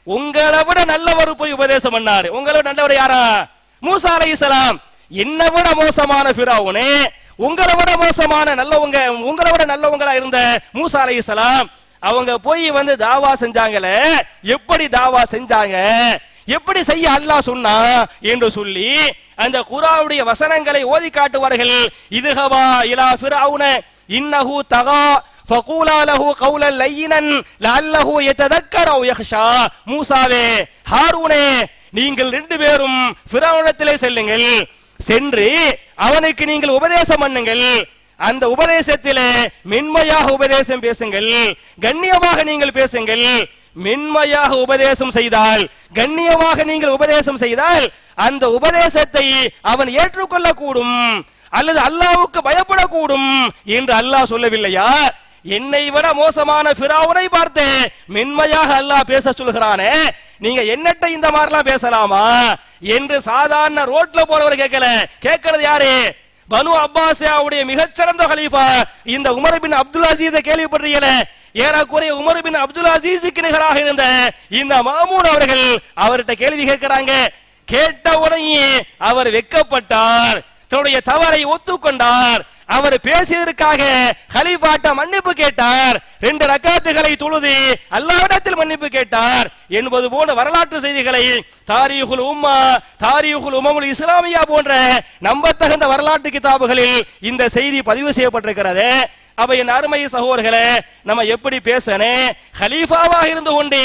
உங்களை விட நல்லவர் போய் உபதேசம் பண்ணாரு. உங்களை விட நல்லவர் யாரா? மூசா அலைஹிஸ்ஸலாம். என்னை விட மோசமான ஃபிரௌன், உங்களை விட மோசமான நல்லவங்க, உங்களை விட நல்லவங்களா இருந்த மூசா அலைஹிஸ்ஸலாம் அவங்க போய் தாவா செஞ்சாங்களே, எப்படி தாவா செஞ்சாங்க, எப்படி செய்ய அல்லாஹ் சொன்னா என்று சொல்லி அந்த குர்ஆனுடைய வசனங்களை ஓதி காட்டுவார்கள். இதுஹவா இலா ஃபிரௌன இன்னஹு தகா ஃபகூலா லஹு கௌலன் லையினன் லஅல்லஹு யததக்கரு அவ் யக்ஷா. மூசாவே, ஹாரூனே, நீங்கள் 2 பேரும் ஃபிரௌனிடத்திலே செல்லுங்கள், சென்று அவனுக்கு நீங்கள் உபதேசம் பண்ணுங்கள். அந்த உபதேசத்திலே மென்மையாக உபதேசம் பேசுங்கள், கண்ணியமாக நீங்கள் பேசுங்கள். மென்மையாக உபதேசம் செய்தால், கண்ணியமாக நீங்கள் உபதேசம் செய்தால் அந்த உபதேசத்தை அவன் ஏற்றுக்கொள்ளக்கூடும் அல்லது அல்லாஹ்வுக்கு பயப்படக்கூடும் என்று அல்லாஹ் சொல்லவில்லையா? என்னை விட மோசமான ஃபிரௌனை பார்த்து மென்மையாக அல்லாஹ் பேச சொல்கிறானே, நீங்க என்னட்ட இந்த மாதிரிலாம் பேசலாமா என்று சாதாரண ரோட்ல போறவர் கேட்கல. கேட்கிறது யாரு? பனு அப்பாசியாவுடைய மிகச்சிறந்த கலீஃபா இந்த உமர் பின் அப்துல் அசீஸை கேள்விப்படுறீங்களே, ஏறக்குறைய உமர் பின் அப்துல் அசீஸுக்கு நிகராக இருந்த இந்த மாமூன் அவர்கள் அவர்கிட்ட கேள்வி கேட்கிறாங்க. கேட்ட உடனே அவர் வெட்கப்பட்டார், தன்னுடைய தவறை ஒத்துக்கொண்டார். அவர் பேசியதற்காக கலீஃபாட்ட மன்னிப்பு கேட்டார், 2 ரக்காத்துகளை தொழுது அல்லாஹ்விடத்தில் மன்னிப்பு கேட்டார் என்பது போன்ற வரலாற்று செய்திகளை தாரீகுல் உம்மா, தாரீகுல் உம்மமுல் இஸ்லாமியா போன்ற நம்பத்தகுந்த வரலாற்று கிதாபுகளில் இந்த செய்தி பதிவு செய்யப்பட்டிருக்கிறது. அப்ப என் அருமை சகோதரர்களே, நம்ம எப்படி பேசணும், கலீஃபாவாக இருந்து கொண்டு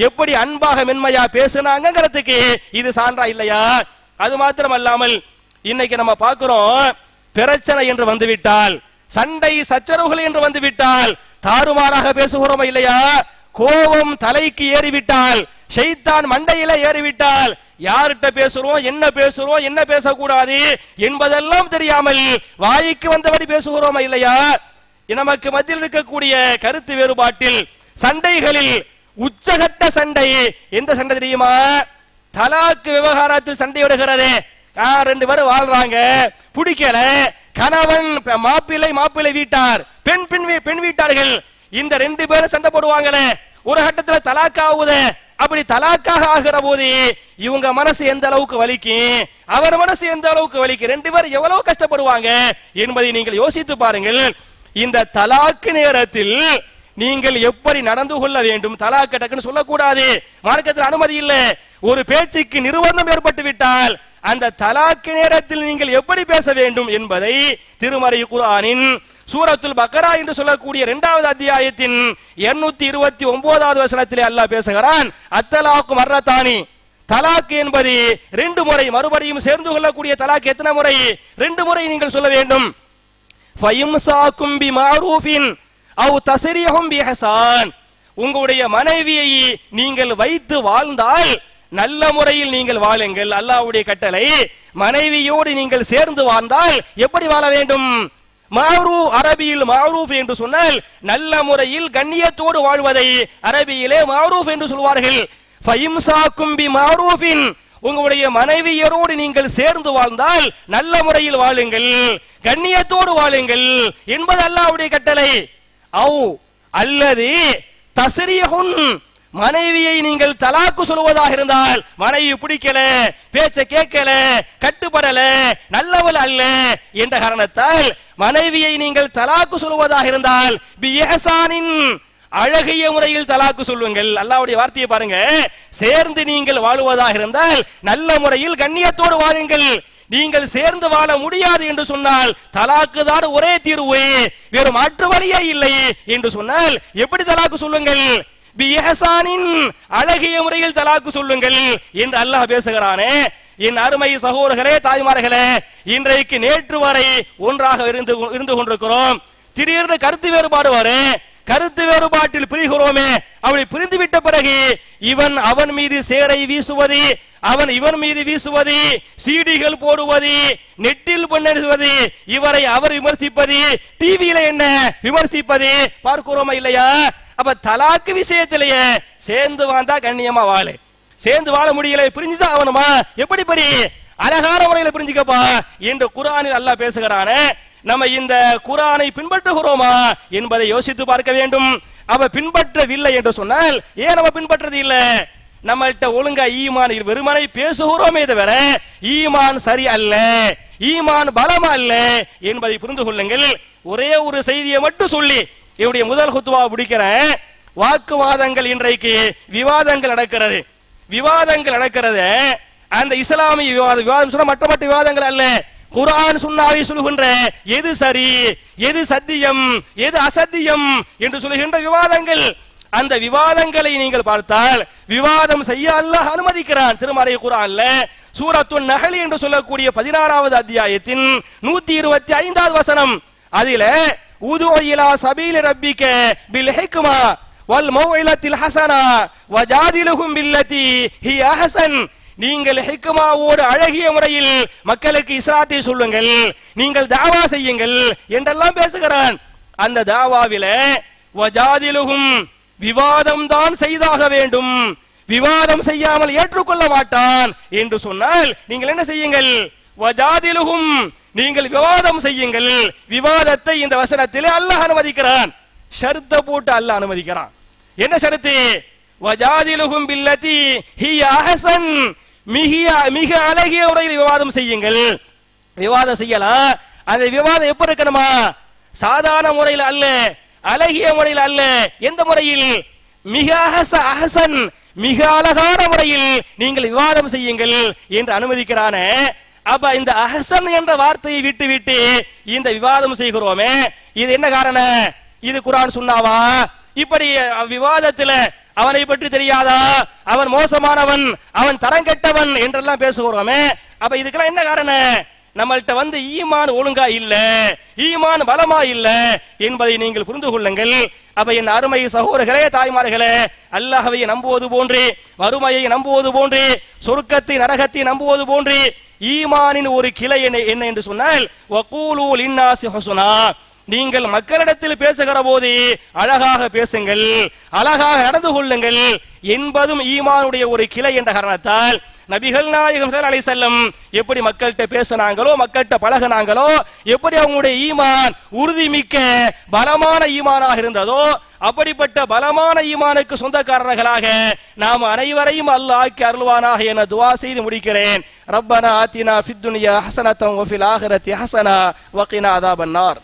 எப்படி அன்பாக மென்மையா பேசினாங்கிறதுக்கு இது சான்றா இல்லையா? அது மாத்திரமல்லாமல் இன்னைக்கு நம்ம பார்க்கிறோம், பிரச்சனை என்று வந்துவிட்டால், சண்டை சச்சரவுகள் என்று வந்துவிட்டால் தாறுமாறாக பேசுகிறோமா இல்லையா? கோபம் தலைக்கு ஏறிவிட்டால், ஷைத்தான் மண்டையில ஏறிவிட்டால், யார்கிட்ட பேசுறோம், என்ன பேசக்கூடாது என்பதெல்லாம் தெரியாமல் வாய்க்கு வந்தபடி பேசுகிறோமா இல்லையா? நமக்கு மத்தியில் இருக்கக்கூடிய கருத்து வேறுபாட்டில், சண்டைகளில் உச்சகட்ட சண்டை எந்த சண்டை தெரியுமா? தலாக்கு விவகாரத்தில் சண்டை விடுகிறது. 2 பேரும் வாழ்றாங்க, பிடிக்கல, கணவன் மாப்பிள்ளை வீட்டார், பெண் வீட்டார்கள், இந்த 2 பேரும் சண்டை போடுவாங்களே, ஒரு கட்டத்தில் தலாக்காகுது. அப்படி தலாக்காக ஆகிற போது இவங்க மனசு எந்த அளவுக்கு வலிக்கும், அவர் மனசு எந்த அளவுக்கு வலிக்கும், 2 பேரும் எவ்வளவு கஷ்டப்படுவாங்க என்பதை நீங்கள் யோசித்து பாருங்கள். இந்த தலாக்கு நேரத்தில் நீங்கள் எப்படி நடந்து கொள்ள வேண்டும்? தலாக்கு டக்குன்னு சொல்லக்கூடாது, மார்க்கத்தில் அனுமதி இல்லை. ஒரு பேச்சுக்கு நிர்பந்தம் ஏற்பட்டு விட்டால் அந்த தலாக்கு நேரத்தில் நீங்கள் எப்படி பேச வேண்டும் என்பதை திருமறை குர்ஆனின் சூரத்துல் பக்ரா என்று சொல்லக்கூடிய 2வது அத்தியாயத்தின் 229வது வசனத்திலே அல்லாஹ் பேசுகிறான். அத்தலாக்கு மர்ரத்தானி, தலாக்கு என்பது 2 முறை, மறுபடியும் சேர்ந்து கொள்ளக்கூடிய தலாக்கு எத்தனை முறை? 2 முறை நீங்கள் சொல்ல வேண்டும். ஃபயம்சாக்கும் பிமஅரூஃபின் அவ் தஸ்ரீஹும் பிஹசான், உங்களுடைய மனைவியை நீங்கள் வைத்து வாழ்ந்தால் நல்ல முறையில் நீங்கள் வாழுங்கள், அல்லாஹ்வுடைய கட்டளை. மனைவியோடு நீங்கள் சேர்ந்து வாழ்ந்தால் எப்படி வாழ வேண்டும்? மஅரூஃப், அரபியில் மஅரூஃப் என்று சொன்னால் நல்ல முறையில் கண்ணியத்தோடு வாழ்வதை அரபியிலே மஅரூஃப் என்று சொல்வார்கள். ஃபயம்சாக்கும் பிமஅரூஃபின், உங்களுடைய மனைவியரோடு நீங்கள் சேர்ந்து வாழ்ந்தால் நல்ல முறையில் வாழுங்கள், கண்ணியத்தோடு வாழுங்கள் என்பது அல்லாஹ்வுடைய கட்டளை. அவ் அல்லது தஸ்ரீஹுன், மனைவியை நீங்கள் தலாக்கு சொல்வதாக இருந்தால், மனைவி பிடிக்கல, பேச்ச கேட்கல, கட்டுப்படல, நல்லவள் அல்ல என்ற காரணத்தால் மனைவியை நீங்கள் தலாக்கு சொல்வதாக இருந்தால் பிஹசானின், அழகிய முறையில் தலாக்கு சொல்லுங்கள். அல்லாஹ்வுடைய வார்த்தையை பாருங்க, சேர்ந்து நீங்கள் வாழுவதாக இருந்தால் நல்ல முறையில் கண்ணியத்தோடு வாழுங்கள். நீங்கள் சேர்ந்து வாழ முடியாது என்று சொன்னால் தலாக்கு தான் ஒரே தீர்வு, வேறு மாற்று வழியே இல்லை என்று சொன்னால் எப்படி தலாக்கு சொல்லுங்கள்? பிஹசானின், அழகிய முறையில் தலாக்கு சொல்லுங்கள் என்று அல்லாஹ் பேசுகிறானே. என் அருமை சகோதரர்களே, தாய்மார்களே, இன்றைக்கு நேற்று வரை ஒன்றாக இருந்து கொண்டிருக்கிறோம். திடீர்னு கருத்து வேறுபாடு வரும், கருத்து வேறுபாட்டில் பிரிகிறோமே, அப்படி பிரிந்து விட்ட பிறகு இவன் அவன் மீது சேரை வீசுவது, அவன் இவன் மீது வீசுவது, சீடிகள் போடுவது, நெட்டில் பண்ணுவது, இவரை அவர் விமர்சிப்பது, டிவியில என்ன விமர்சிப்பது பார்க்கிறோமா இல்லையா? அப்ப தலாக்கு விஷயத்திலேயே சேர்ந்து வாழ்ந்தா கண்ணியமா வாழு, சேர்ந்து வாழ முடியல பிரிஞ்சுதான் ஆகணுமா? எப்படி பெரிய அழகான முறையில் பிரிஞ்சுக்கப்பா என்று குர்ஆனில் அல்லாஹ் பேசுகிறானே. நம்ம இந்த குர்ஆனை பின்பற்றுகிறோமா என்பதை யோசித்து பார்க்க வேண்டும். அவ பின்பற்றவில்லை என்று சொன்னால் ஏன் நம்ம பின்பற்றது இல்லை? நம்மள்கிட்ட ஒழுங்கா ஈமான் வெறுமனை பேசுகிறோமே தவிர ஈமான் சரி அல்ல, ஈமான் பலம் அல்ல என்பதை புரிந்து கொள்ளுங்கள். ஒரே ஒரு செய்தியை மட்டும் சொல்லி என்னுடைய முதல் குத்துவா முடிக்கிறேன். வாக்குவாதங்கள், இன்றைக்கு விவாதங்கள் நடக்கிறது, அந்த இஸ்லாமிய விவாதம் சொன்ன மற்ற விவாதங்கள் அல்ல, குர்ஆன் சுன்னாவை சொல்கின்ற எது சரி, எது சத்தியம், எது அசத்தியம் என்று சொல்கின்ற விவாதங்கள். அந்த விவாதங்களை நீங்கள் பார்த்தால் விவாதம் செய்ய அல்லாஹ் அனுமதிக்கிறான். திருமறை குர்ஆன்ல சூரத்துன் நஹல் என்று சொல்லக்கூடிய 16வது அத்தியாயத்தின் 125வது வசனம், அதில உது இலா சபீல் ரப்பிக பில் ஹிக்மா வல் மௌஇலத்தில் ஹஸனா வஜாதிலுஹும் பில்லதி ஹி அஹ்சன், நீங்கள் ஹிக்மாவோடு அழகிய முறையில் மக்களுக்கு இஸ்லாத்தை சொல்லுங்கள், நீங்கள் தாவா செய்யுங்கள் என்றெல்லாம் பேசுகிறான். அந்த தாவாவில வஜாதிலுஹும், விவாதம் தான் செய்தாக வேண்டும், விவாதம் செய்யாமல் ஏற்றுக்கொள்ள மாட்டான் என்று சொன்னால் நீங்கள் என்ன செய்யுங்கள்? வஜாதிலுஹும், நீங்கள் விவாதம் செய்யுங்கள். விவாதத்தை இந்த வசனத்திலே அல்லாஹ் அனுமதிக்கிறான். ஷர்த்த போட்டு அல்லாஹ் அனுமதிக்கிறான். என்ன ஷர்த்து? வஜாதிலுஹும் பில்லதி ஹிய அஹ்சன், மிக அழகிய முறையில் விவாதம் செய்யுங்கள். விவாதம் செய்யலாம், அந்த விவாதம் எப்படி இருக்கணுமா? சாதாரண முறையில் அல்ல, அழகிய முறையில் அல்ல. எந்த முறையில்? மிக அஹசன், மிக அழகான முறையில் நீங்கள் விவாதம் செய்யுங்கள் என்று அனுமதிக்கிறான. அப்ப இந்த அஹசன் என்ற வார்த்தையை விட்டு விட்டு இந்த விவாதம் செய்கிறோமே, இது என்ன காரணம்? இது குர்ஆன் சுன்னாவா? இப்படி விவாதத்துல அவனை பற்றி தெரியாதா, அவன் மோசமானவன், அவன் தரங்கெட்டவன் என்றெல்லாம் பேசுகிறோமே, அப்ப இதுக்கெல்லாம் என்ன காரணம்? நம்மள்கிட்ட வந்து ஈமான் ஒழுங்கா இல்ல, ஈமான் பலமா இல்ல என்பதை நீங்கள் புரிந்து கொள்ளுங்கள். அப்ப என் அருமை சகோதரர்களே, தாய்மார்களே, அல்லாஹ்வை நம்புவது போன்று, மறுமையை நம்புவது போன்று, சொர்க்கத்தை நரகத்தை நம்புவது போன்று ஈமானின் ஒரு கிளை என்ன என்று சொன்னால், வகூலு லின்னாஸி ஹுஸ்னா, நீங்கள் மக்களிடத்தில் பேசுகிற போது அழகாக பேசுங்கள், அழகாக நடந்து கொள்ளுங்கள் என்பதும் ஈமானுடைய ஒரு கிளை என்ற காரணத்தால் நபிகள் நாயகம் ஸல்லல்லாஹு அலைஹி வஸல்லம் எப்படி மக்கள்கிட்ட பேசினாங்களோ, மக்கள்கிட்ட பழகினாங்களோ, எப்படி அவங்களுடைய ஈமான் உறுதிமிக்க பலமான ஈமானாக இருந்ததோ, அப்படிப்பட்ட பலமான ஈமானுக்கு சொந்தக்காரர்களாக நாம் அனைவரையும் அல்லாஹ் ஆக்கி அருள்வானாக என துஆ செய்து முடிக்கிறேன். ரப்பனா ஆத்தினா ஃபித் துன்யா ஹஸனத்தன் வ ஃபில் ஆখিরাতি ஹஸனா வ கினா அஸாபன்னார்.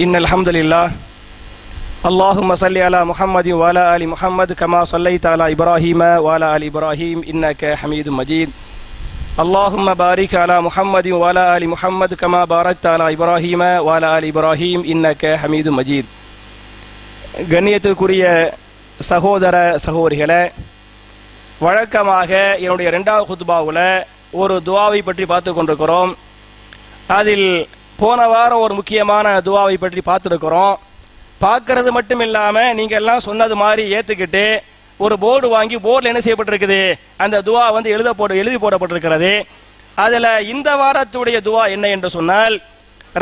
إن الحمد لله اللهم صل على محمد وعلى آل محمد كما صليت على إبراهيم وعلى آل إبراهيم إنك حميد مجيد اللهم بارك على محمد وعلى آل محمد كما باركت على إبراهيم وعلى آل إبراهيم إنك حميد مجيد. கண்ணியத்துக்குரிய சகோதர சகோதரிகளே, வழக்கமாக என்னுடைய 2வது குத்பாவில் ஒரு துஆவை பற்றி பார்த்து கொண்டிருக்கிறோம். அதில் போன வாரம் ஒரு முக்கியமான துஆவை பற்றி பார்த்துருக்கிறோம். பார்க்கறது மட்டும் இல்லாமல் நீங்கள் எல்லாம் சொன்னது மாதிரி ஏற்றுக்கிட்டு ஒரு போர்டு வாங்கி, போர்டில் என்ன செய்யப்பட்டிருக்குது, அந்த துஆ வந்து எழுதி போடப்பட்டிருக்கிறது. அதில் இந்த வாரத்துடைய துஆ என்ன என்று சொன்னால்,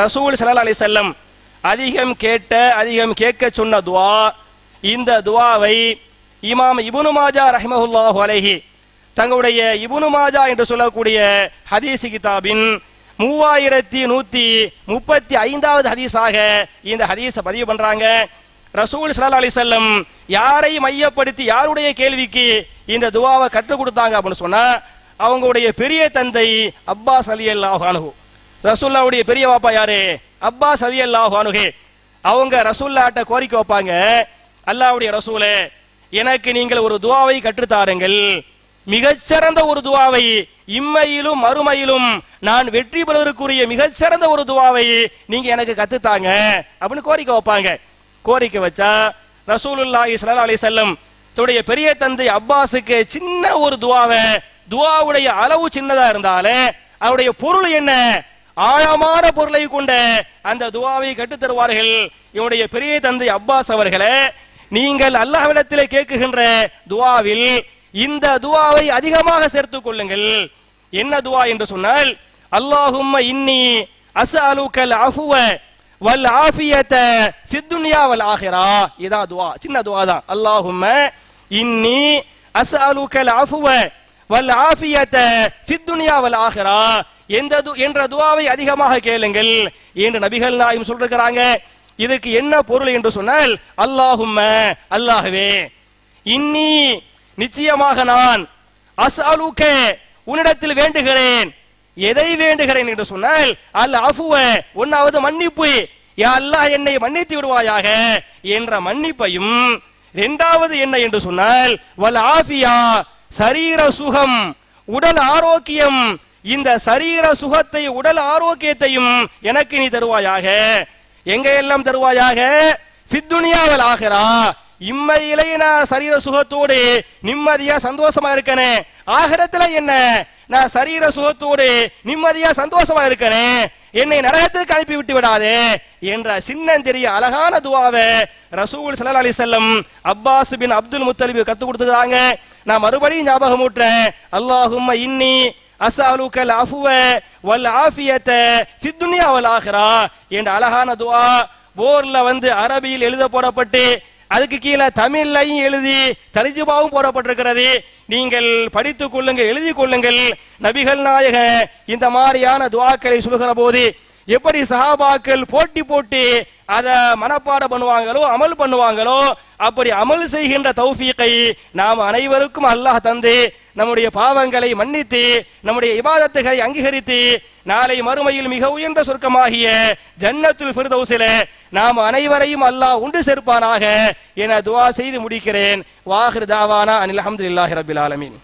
ரசூல் ஸல்லல்லாஹு அலைஹி வஸல்லம் அதிகம் கேட்க சொன்ன துஆ. இந்த துஆவை இமாம் இப்னு மாஜா ரஹிமஹுல்லாஹு அலைஹி தங்களுடைய இப்னு மாஜா என்று சொல்லக்கூடிய ஹதீஸ் கிதாபின் 3135வது ஹதீஸாக இந்த ஹதீஸை பதிவு பண்றாங்க. ரசூல் ஸல்லல்லாஹு அலைஹி வஸல்லம் யாரை மையப்படுத்தி, யாருடைய கேள்விக்கு இந்த துஆவை கற்றுக் கொடுத்தாங்க அப்படின்னு சொன்னா, அவங்களுடைய பெரிய தந்தை அப்பாஸ் ரலியல்லாஹு அன்ஹு. ரசூலுல்லாஹ்வுடைய பெரிய வாப்பா யாரு? அப்பாஸ் ரலியல்லாஹு அன்ஹு. அவங்க ரசூலுல்லாஹ்ட்ட கோரிக்கை வைப்பாங்க, அல்லாஹ்வுடைய ரசூலே, எனக்கு நீங்கள் ஒரு துஆவை கற்றுத்தாருங்கள், மிகச்சிறந்த ஒரு துஆவை, இம்மையிலும் மறுமையிலும் நான் வெற்றி பெறுவதற்குரிய மிகச்சிறந்த ஒரு துஆவை நீங்க எனக்கு கத்துத்தாங்க அப்படின்னு கோரிக்கை வைப்பாங்க. கோரிக்கை வச்சா ரசூலுல்லாஹி ஸல்லல்லாஹு அலைஹி வஸல்லம் தன்னுடைய பெரிய தந்தை அப்பாஸுக்கு சின்ன ஒரு துஆவை, துஆவுடைய அளவு சின்னதா இருந்தாலே அவருடைய பொருள் என்ன, ஆழமான பொருளை கொண்ட அந்த துஆவை கற்றுத் தருவார்கள். இவருடைய பெரிய தந்தை அப்பாஸ் அவர்களே, நீங்கள் அல்லாஹ்விடத்திலே கேட்குகின்ற துஆவில் இந்த துஆவை அதிகமாக சேர்த்துக் கொள்ளுங்கள். என்ன துஆ என்று சொன்னால், அல்லாஹும்ம இன்னி அஸ்அலுக்கல் அஃவ வல் ஆஃபியத ஃபித் துன்யா வல் ஆখিরা. இதா துஆ, சின்ன துஆ தான். அல்லாஹும்ம இன்னி அஸ்அலுக்கல் அஃவ வல் ஆஃபியத ஃபித் துன்யா வல் ஆখিরা என்ற துஆவை அதிகமாக கேளுங்கள் என்று நபிகள் நாயகம் சொல்றாங்க. இதுக்கு என்ன பொருள் என்று சொன்னால், அல்லாஹும்ம, அல்லாஹ்வே, இன்னி, நிச்சயமாக நான், அஸ்அலுக, உன்னிடத்தில் வேண்டுகிறேன். எதை வேண்டுகிறேன் என்று சொன்னால், அல் அஃவ, ஒன்னாவது மன்னிப்பு, யா அல்லாஹ் என்னை மன்னித்து விடுவாயாக என்ற மன்னிப்பையும், இரண்டாவது என்ன என்று சொன்னால், வல் ஆஃபியா, சரீர சுகம், உடல் ஆரோக்கியம், இந்த சரீர சுகத்தை, உடல் ஆரோக்கியத்தையும் எனக்கு நீ தருவாயாக. எங்க எல்லாம் தருவாயாக? ஃபித் துன்யா வல் ஆখিরা, இம்மையிலே நான் சரீர சுகத்தோடு நிம்மதியா சந்தோஷமா இருக்கனே, ஆகிரத்துல என்ன நான் சரீர சுகத்தோடு நிம்மதியா சந்தோஷமா இருக்கனே, என்னை நரகத்துக்கு அனுப்பி விட்டு விடாதே என்ற சின்னஞ்செறிய அழகான துஆவை ரசூல் ஸல்லல்லாஹு அலைஹி வஸல்லம் அப்பாஸ் பின் அப்துல் முத்தலிப் கற்றுக் கொடுத்துட்டாங்க. நான் மறுபடியும் ஞாபகம் ஊட்டுறேன், அல்லாஹும்ம இன்னி அஸ்அலுக்கல் அஃவ வல் ஆஃபியத ஃபித் துன்யா வல் ஆখিরা என்ற அழகான துஆ போர்ல வந்து அரபியில் எழுத போடப்பட்டு அதுக்கு கீழே தமிழ்லையும் எழுதி தர்ஜுமாவும் போடப்பட்டிருக்கிறது. நீங்கள் படித்துக் கொள்ளுங்கள், எழுதி கொள்ளுங்கள். நபிகள் நாயகம் இந்த மாதிரியான துஆக்களை சொல்கிற போது எப்படி சஹாபாக்கள் போட்டி போட்டு அதை மனப்பாடம் பண்ணுவாங்களோ, அமல் பண்ணுவாங்களோ, அப்படி அமல் செய்கின்ற தௌஃபீகை நாம் அனைவருக்கும் அல்லாஹ் தந்து நம்முடைய பாவங்களை மன்னித்து நம்முடைய இபாதத்துகளை அங்கீகரித்து நாளை மறுமையில் மிக உயர்ந்த சொர்க்கமாகிய ஜன்னத்துல் ஃபிர்தௌஸிலே நாம் அனைவரையும் அல்லாஹ் உண்டு சேர்ப்பானாக என துஆ செய்து முடிக்கிறேன். வாஹிர் தாவானா அனில் ஹம்துலில்லாஹி ரப்பில் ஆலமீன்.